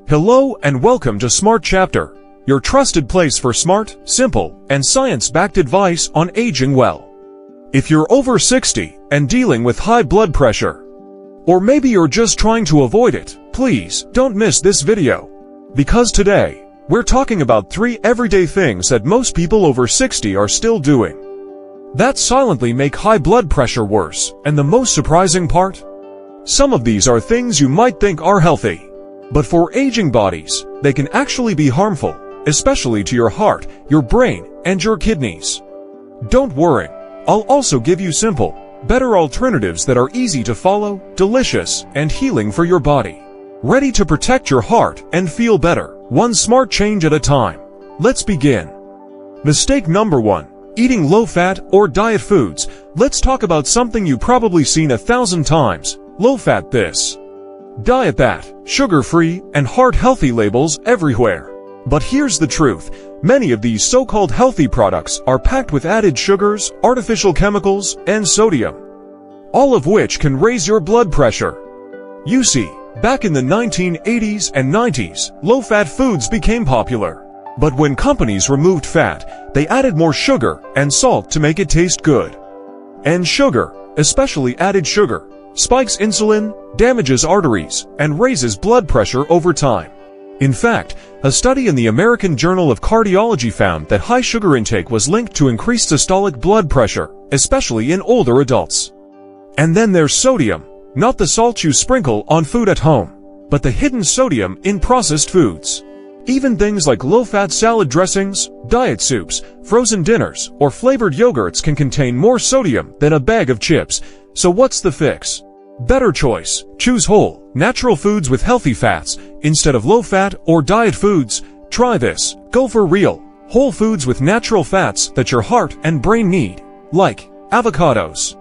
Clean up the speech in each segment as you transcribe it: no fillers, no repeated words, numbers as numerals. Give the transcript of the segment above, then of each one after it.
Hello and welcome to Smart Chapter, your trusted place for smart, simple, and science-backed advice on aging well. If you're over 60 and dealing with high blood pressure, or maybe you're just trying to avoid it, please don't miss this video. Because today, we're talking about 3 everyday things that most people over 60 are still doing that silently make high blood pressure worse, and the most surprising part? Some of these are things you might think are healthy, but for aging bodies, they can actually be harmful, especially to your heart, your brain, and your kidneys. Don't worry, I'll also give you simple, better alternatives that are easy to follow, delicious, and healing for your body. Ready to protect your heart and feel better, one smart change at a time. Let's begin. Mistake number 1. Eating low-fat or diet foods. Let's talk about something you've probably seen 1,000 times. Low-fat this, diet that, sugar-free, and heart-healthy labels everywhere. But here's the truth. Many of these so-called healthy products are packed with added sugars, artificial chemicals, and sodium, all of which can raise your blood pressure. You see, back in the 1980s and 90s, low-fat foods became popular. But when companies removed fat, they added more sugar and salt to make it taste good. And sugar, especially added sugar, spikes insulin, damages arteries, and raises blood pressure over time. In fact, a study in the American Journal of Cardiology found that high sugar intake was linked to increased systolic blood pressure, especially in older adults. And then there's sodium, not the salt you sprinkle on food at home, but the hidden sodium in processed foods. Even things like low-fat salad dressings, diet soups, frozen dinners, or flavored yogurts can contain more sodium than a bag of chips. So what's the fix? Better choice. Choose whole, natural foods with healthy fats, instead of low-fat or diet foods. Try this. Go for real, whole foods with natural fats that your heart and brain need, like avocados,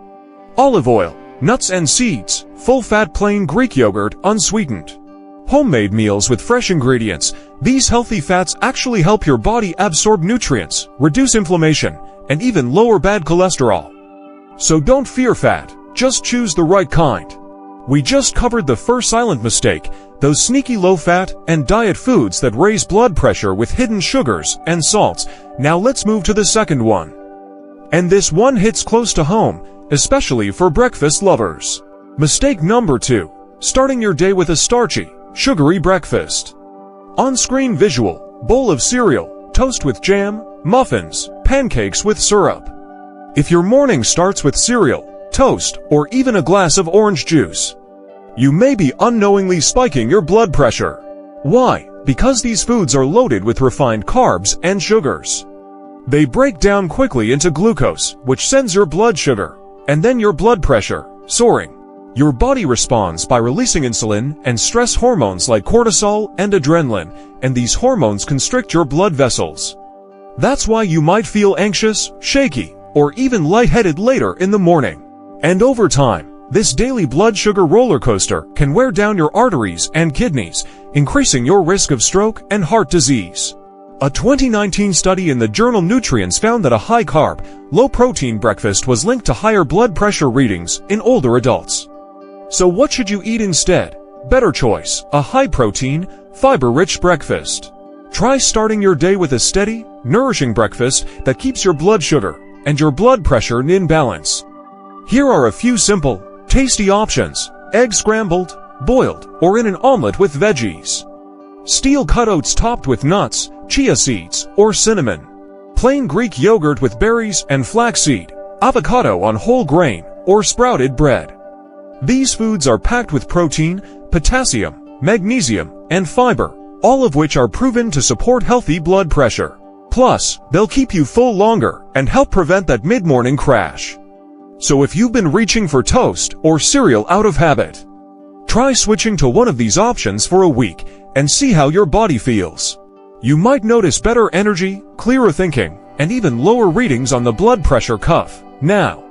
olive oil, nuts and seeds, full-fat plain Greek yogurt unsweetened, homemade meals with fresh ingredients. These healthy fats actually help your body absorb nutrients, reduce inflammation, and even lower bad cholesterol. So don't fear fat. Just choose the right kind. We just covered the first silent mistake, those sneaky low-fat and diet foods that raise blood pressure with hidden sugars and salts. Now let's move to the second one. And this one hits close to home, especially for breakfast lovers. Mistake number 2. Starting your day with a starchy, sugary breakfast. On-screen visual, bowl of cereal, toast with jam, muffins, pancakes with syrup. If your morning starts with cereal, toast, or even a glass of orange juice, you may be unknowingly spiking your blood pressure. Why? Because these foods are loaded with refined carbs and sugars. They break down quickly into glucose, which sends your blood sugar, and then your blood pressure, soaring. Your body responds by releasing insulin and stress hormones like cortisol and adrenaline, and these hormones constrict your blood vessels. That's why you might feel anxious, shaky, or even lightheaded later in the morning. And over time, this daily blood sugar roller coaster can wear down your arteries and kidneys, increasing your risk of stroke and heart disease. A 2019 study in the journal Nutrients found that a high-carb, low-protein breakfast was linked to higher blood pressure readings in older adults. So what should you eat instead? Better choice, a high-protein, fiber-rich breakfast. Try starting your day with a steady, nourishing breakfast that keeps your blood sugar and your blood pressure in balance. Here are a few simple, tasty options. Egg scrambled, boiled, or in an omelet with veggies. Steel-cut oats topped with nuts, chia seeds, or cinnamon. Plain Greek yogurt with berries and flaxseed. Avocado on whole grain, or sprouted bread. These foods are packed with protein, potassium, magnesium, and fiber, all of which are proven to support healthy blood pressure. Plus, they'll keep you full longer and help prevent that mid-morning crash. So if you've been reaching for toast or cereal out of habit, try switching to one of these options for a week and see how your body feels. You might notice better energy, clearer thinking, and even lower readings on the blood pressure cuff. Now,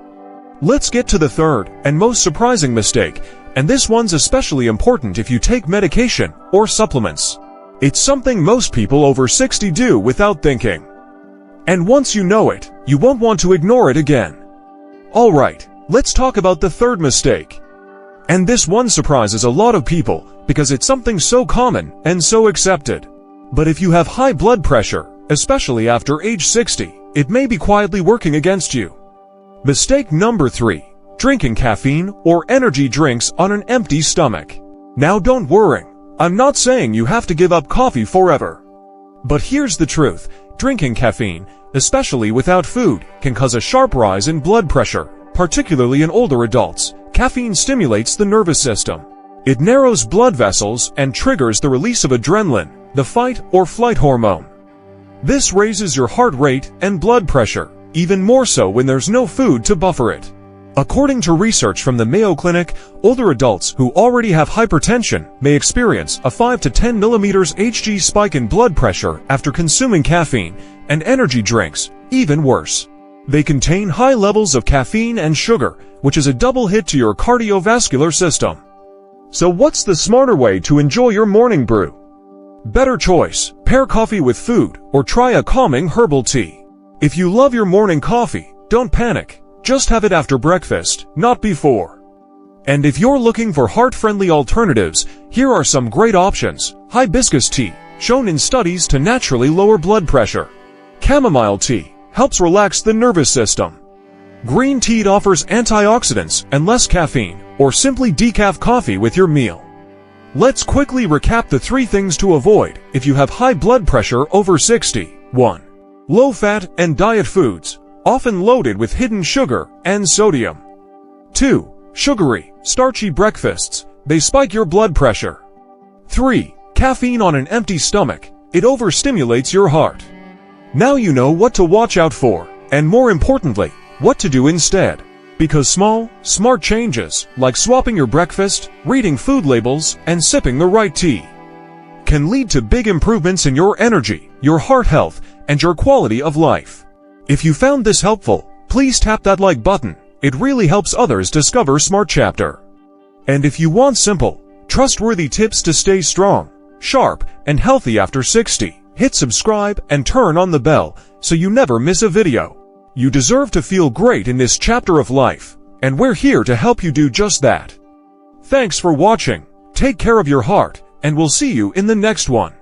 let's get to the third and most surprising mistake, and this one's especially important if you take medication or supplements. It's something most people over 60 do without thinking. And once you know it, you won't want to ignore it again. Alright, let's talk about the third mistake. And this one surprises a lot of people, because it's something so common and so accepted. But if you have high blood pressure, especially after age 60, it may be quietly working against you. Mistake number 3. Drinking caffeine or energy drinks on an empty stomach. Now don't worry, I'm not saying you have to give up coffee forever. But here's the truth, drinking caffeine, especially without food, can cause a sharp rise in blood pressure, particularly in older adults. Caffeine stimulates the nervous system. It narrows blood vessels and triggers the release of adrenaline, the fight or flight hormone. This raises your heart rate and blood pressure, even more so when there's no food to buffer it. According to research from the Mayo Clinic, older adults who already have hypertension may experience a 5 to 10 millimeters Hg spike in blood pressure after consuming caffeine, and energy drinks, even worse. They contain high levels of caffeine and sugar, which is a double hit to your cardiovascular system. So what's the smarter way to enjoy your morning brew? Better choice, pair coffee with food or try a calming herbal tea. If you love your morning coffee, don't panic. Just have it after breakfast, not before. And if you're looking for heart-friendly alternatives, here are some great options. Hibiscus tea, shown in studies to naturally lower blood pressure. Chamomile tea helps relax the nervous system. Green tea offers antioxidants and less caffeine, or simply decaf coffee with your meal. Let's quickly recap the 3 things to avoid if you have high blood pressure over 60. 1. Low-fat and diet foods, often loaded with hidden sugar and sodium. 2. Sugary, starchy breakfasts, they spike your blood pressure. 3. Caffeine on an empty stomach, it overstimulates your heart. Now you know what to watch out for, and more importantly, what to do instead. Because small, smart changes, like swapping your breakfast, reading food labels, and sipping the right tea, can lead to big improvements in your energy, your heart health, and your quality of life. If you found this helpful, please tap that like button. It really helps others discover Smart Chapter. And if you want simple, trustworthy tips to stay strong, sharp, and healthy after 60, hit subscribe and turn on the bell so you never miss a video. You deserve to feel great in this chapter of life, and we're here to help you do just that. Thanks for watching. Take care of your heart, and we'll see you in the next one.